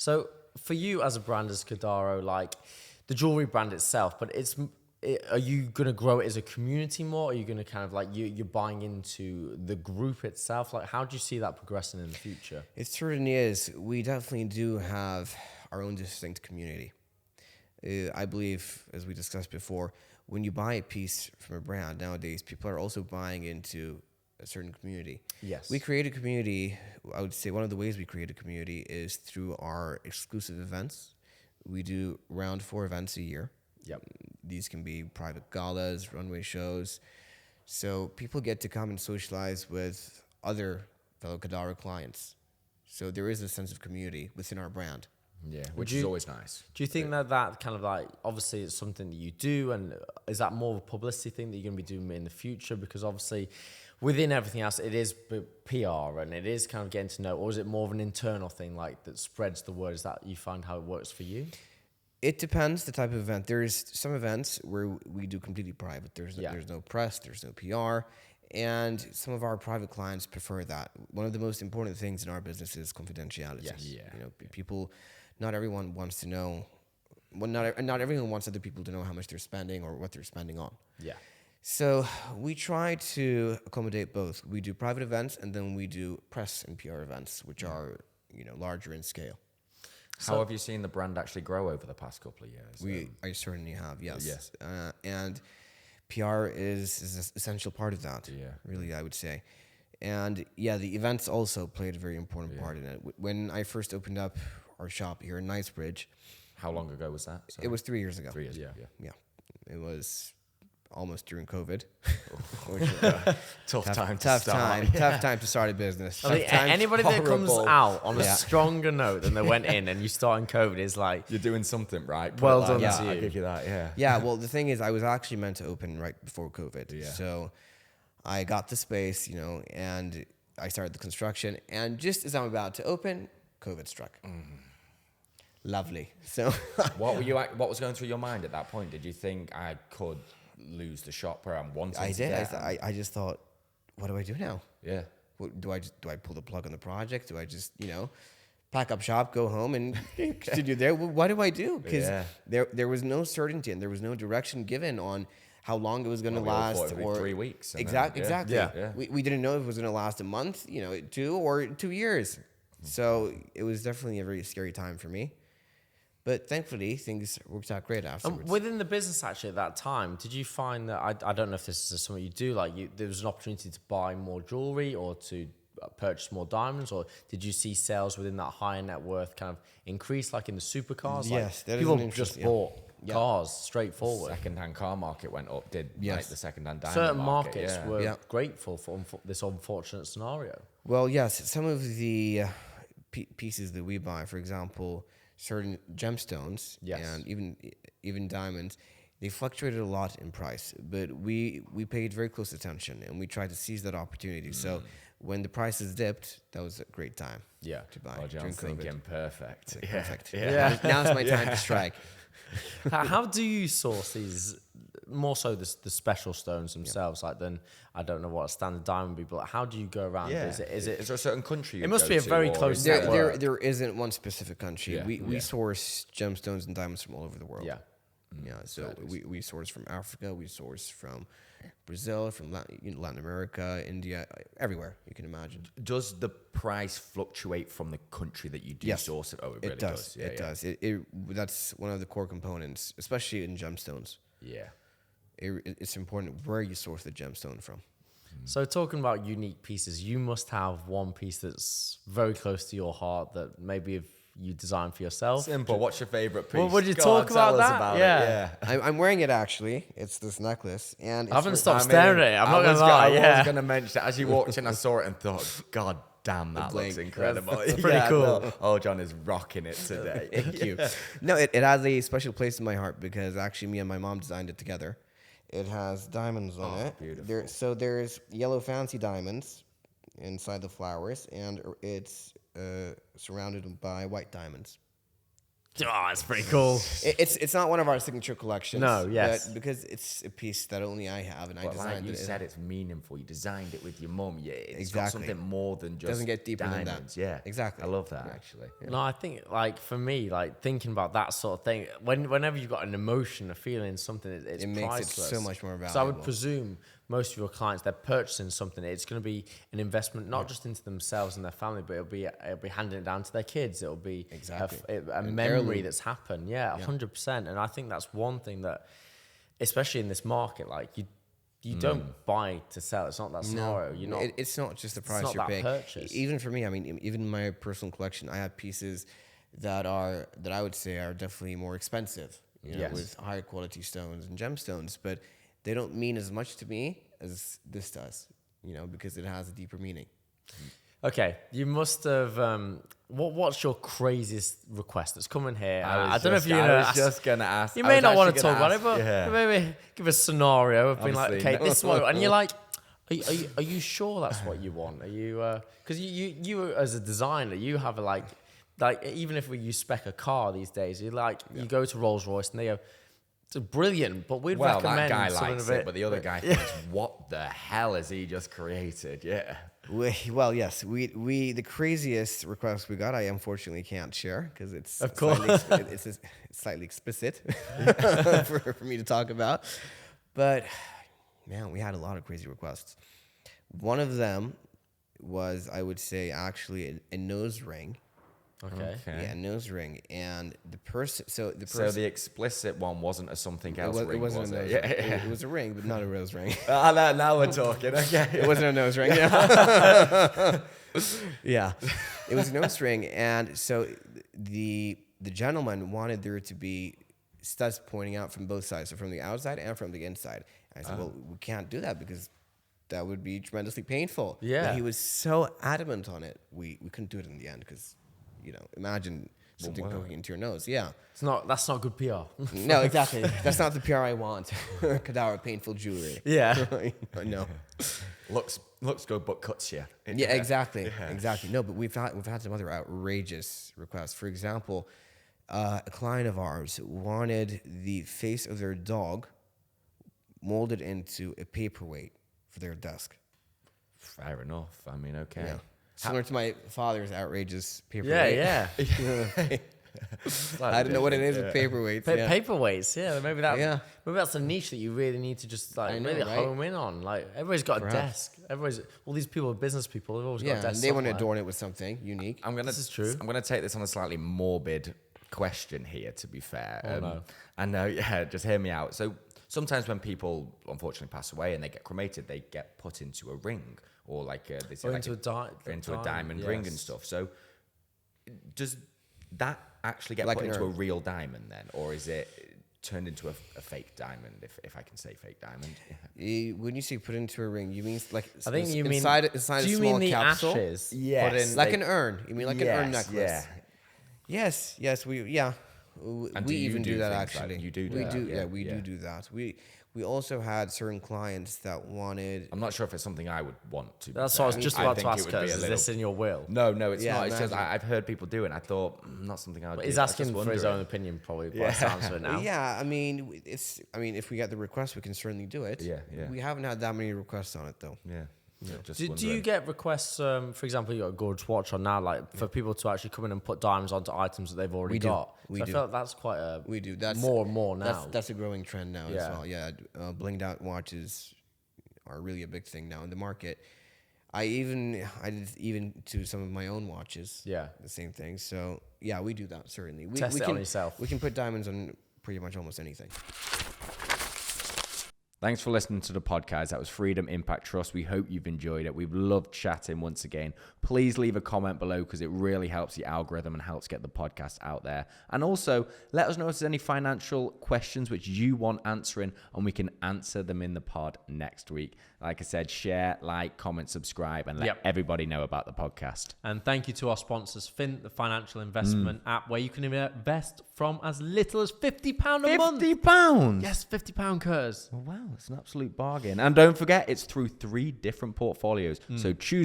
So for you as a brand, as Kadaro, like the jewelry brand itself, but are you going to grow it as a community more? Or are you going to kind of like, you're buying into the group itself? Like, how do you see that progressing in the future? It certainly is. We definitely do have our own distinct community. I believe, as we discussed before, when you buy a piece from a brand nowadays, people are also buying into a certain community. Yes. We create a community. I would say one of the ways we create a community is through our exclusive events. We do around 4 events a year. Yep. These can be private galas, runway shows. So people get to come and socialize with other fellow Kadaro clients. So there is a sense of community within our brand. Yeah, which is always nice. Do you think that kind of like, obviously it's something that you do, and is that more of a publicity thing that you're going to be doing in the future? Because obviously within everything else, it is PR and it is kind of getting to know, or is it more of an internal thing like that spreads the word? Is that you find how it works for you? It depends the type of event. There's some events where we do completely private. There's no press, there's no PR, and some of our private clients prefer that. One of the most important things in our business is confidentiality. Yes. Yeah. You know, people, not everyone wants to know. Well, not everyone wants other people to know how much they're spending or what they're spending on. Yeah. So we try to accommodate both. We do private events, and then we do press and PR events, which are larger in scale. How have you seen the brand actually grow over the past couple of years? I certainly have, yes. Yes. And PR is an essential part of that. Yeah. Really, I would say. And yeah, the events also played a very important part in it. When I first opened up our shop here in Knightsbridge. How long ago was that? It was 3 years ago. 3 years. Yeah. It was almost during COVID. Tough time Tough time to start a business. I mean, anybody that comes out on a stronger note than they went in, and you start in COVID, is like, you're doing something right. Well done to I you. give you that. Yeah. Yeah, well, the thing is, I was actually meant to open right before COVID. Yeah. So I got the space, and I started the construction. And just as I'm about to open, COVID struck. Lovely. So What was going through your mind at that point? Did you think I could lose the shop where I'm wanting I to did. get? I just thought, what do I do now? Yeah. Do I pull the plug on the project? Do I just pack up shop, go home, and continue there? What do I do? Because there was no certainty and there was no direction given on how long it was going to last, or 3 weeks. Exactly. Yeah. We didn't know if it was going to last a month, 2 or 2 years. So it was definitely a very scary time for me. But thankfully, things worked out great afterwards. within the business, actually, at that time, did you find that, I don't know if this is something you do, like there was an opportunity to buy more jewelry or to purchase more diamonds, or did you see sales within that higher net worth kind of increase, like in the supercars? Yes, that is people an interest- just bought cars straightforward. Second-hand car market went up. Like the second-hand diamond Certain market, markets were grateful for this unfortunate scenario. Well, yes, some of the pieces that we buy, for example, certain gemstones and even diamonds, they fluctuated a lot in price, but we paid very close attention and we tried to seize that opportunity. So when the prices dipped, that was a great time to buy. Oh, John's thinking perfect. Perfect. Yeah. Now's my time to strike. How do you source these, more so the special stones themselves, like then, I don't know what a standard diamond would be, but how do you go around? Yeah. Is it there a certain country? It must be a very close There isn't one specific country. Yeah. We source gemstones and diamonds from all over the world. Yeah. Yeah, so we source from Africa, we source from Brazil, from Latin America, India, everywhere you can imagine. Does the price fluctuate from the country that you do source it? Oh, it really does. It does. That's one of the core components, especially in gemstones. Yeah. It's important where you source the gemstone from. So talking about unique pieces, you must have one piece that's very close to your heart that maybe if you designed for yourself. Simple. What's your favorite piece? Well, would you Go talk on, tell about us that? about Yeah. it. I'm wearing it actually. It's this necklace, and I haven't stopped staring at it. I'm not going to lie. I was going to mention it. As you walked in, I saw it and thought, God damn, that looks incredible. That's pretty cool. No. Oh, John is rocking it today. Thank you. No, it has a special place in my heart because actually me and my mom designed it together. It has diamonds on it. Beautiful. There's yellow fancy diamonds inside the flowers, and it's surrounded by white diamonds. Oh, it's pretty cool. It's not one of our signature collections. No, yes. But because it's a piece that only I have, and I designed like you it. said, it's meaningful. You designed it with your mum. Yeah, it's Exactly. got something more than just Doesn't get deeper than diamonds. that. Yeah, Exactly. I love that actually. No, I think like for me, like thinking about that sort of thing, whenever you've got an emotion, a feeling, something, it's It makes priceless. it so much more valuable. So I would presume most of your clients, they're purchasing something. It's going to be an investment, not just into themselves and their family, but it'll be handing it down to their kids. It'll be a memory heirloom. that's happened. Yeah, 100%. And I think that's one thing that, especially in this market, like you don't buy to sell. It's not that scenario. You're not. It's not just the price not you're that paying. purchase. Even for me, I mean, even in my personal collection, I have pieces that I would say are definitely more expensive. You know, Yes. with higher quality stones and gemstones, but they don't mean as much to me as this does. You know, because it has a deeper meaning. Okay, you must have. What's your craziest request that's coming here? I don't know if you're I gonna was ask. just gonna ask. You I may was not want to actually talk gonna about it, but ask, maybe give a scenario of being like, Obviously, okay, this is what, and you're like, are you sure that's what you want? Are you? Because you as a designer, you have a like even if you spec a car these days, you you go to Rolls Royce and they go, it's brilliant, but we'd Well, recommend that guy something likes a it, bit. but the other guy thinks, what the hell has he just created? Yeah. Well, yes, we the craziest request we got, I unfortunately can't share because it's Of course. it's slightly explicit for me to talk about. But man, we had a lot of crazy requests. One of them was, I would say, actually a nose ring. Okay. Yeah, a nose ring, and the person. So the explicit one wasn't a something else ring, it wasn't was a nose it? ring. Yeah. It was a ring, but not a rose ring. Now we're talking. Okay. It wasn't a nose ring. Yeah. Yeah, it was a nose ring, and so the gentleman wanted there to be studs pointing out from both sides, so from the outside and from the inside. And I said, well, we can't do that because that would be tremendously painful. Yeah. But he was so adamant on it, we couldn't do it in the end because, you know, imagine something poking into your nose. Yeah. That's not good PR. No, exactly. That's not the PR I want. Cadaver painful jewelry. Yeah. No. Looks good, but cuts you. Yeah, exactly. Exactly. No, but we've had some other outrageous requests. For example, a client of ours wanted the face of their dog molded into a paperweight for their desk. Fair enough. I mean, okay. Yeah. Similar to my father's outrageous paperweight. Yeah. I don't know what it is with paperweights. Paperweights, maybe that's a niche that you really need to just really home in on. Like everybody's got a desk. All these people are business people. They've always got a desk. And they want to somewhere. adorn it with something unique. This is true. I'm gonna take this on a slightly morbid question here. To be fair, no. I know. Yeah, just hear me out. So sometimes when people unfortunately pass away and they get cremated, they get put into a ring or they say into a diamond ring and stuff. So does that actually get Like put an into a urn. real diamond then, or is it turned into a fake diamond? If I can say fake diamond. When you say put into a ring, you mean like I think you mean inside do a you small mean the capsule? ashes? Yes. Put in, Like an urn. You mean like an urn necklace? Yeah. Yes, we And we do you even do do that things like- actually. you do we that? do Yeah, we yeah. do that. We also had certain clients that wanted. I'm not sure if it's something I would want to. That's be what I was fair. just I about to think it ask would her. be a Is little- this in your will? No, it's Yeah, not. It's just imagine. I've heard people do it, and I thought not something I would. But do. he's I was asking just for his wondering. own opinion, probably. By the sounds of it now. Yeah, I mean if we get the request, we can certainly do it. Yeah. We haven't had that many requests on it though. Yeah. Just Do you wondering. get requests, for example, you got a gorgeous watch on now, for people to actually come in and put diamonds onto items that they've already We do. got? We so do. I feel like that's quite a We do. That's more and more now. That's a growing trend now as Yeah. well. Yeah, blinged out watches are really a big thing now in the market. I did even to some of my own watches. Yeah. The same thing. So yeah, we do that certainly. Test we it can, on yourself. We can put diamonds on pretty much almost anything. Thanks for listening to the podcast. That was Freedom Impact Trust. We hope you've enjoyed it. We've loved chatting once again. Please leave a comment below because it really helps the algorithm and helps get the podcast out there. And also, let us know if there's any financial questions which you want answering, and we can answer them in the pod next week. Like I said, share, like, comment, subscribe, and let everybody know about the podcast. And thank you to our sponsors, FINT, the financial investment app, where you can invest from as little as £50 a month. £50? Yes, £50, Curtis. Wow, it's an absolute bargain. And don't forget, it's through 3 different portfolios. So choose